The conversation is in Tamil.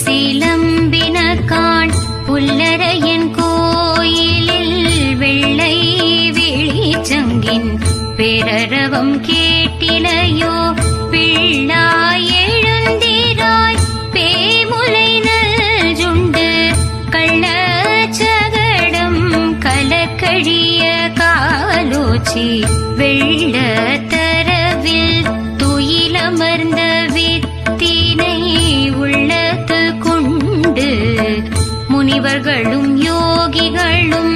சிலம்பினகான் புல்லரையன் கோயிலில் வெள்ளை விழிச்சங்கின் பேரரவம் கேட்டிலையோ பிள்ளாய் எழுந்திராய் பேமுலை நல்ஜுண்டு கள்ளச்சகடம் கலக்கழிய காலோச்சி வெள்ள தரவில் துயிலமர்ந்த வித்தினை உள்ளத்து கொண்டு முனிவர்களும் யோகிகளும்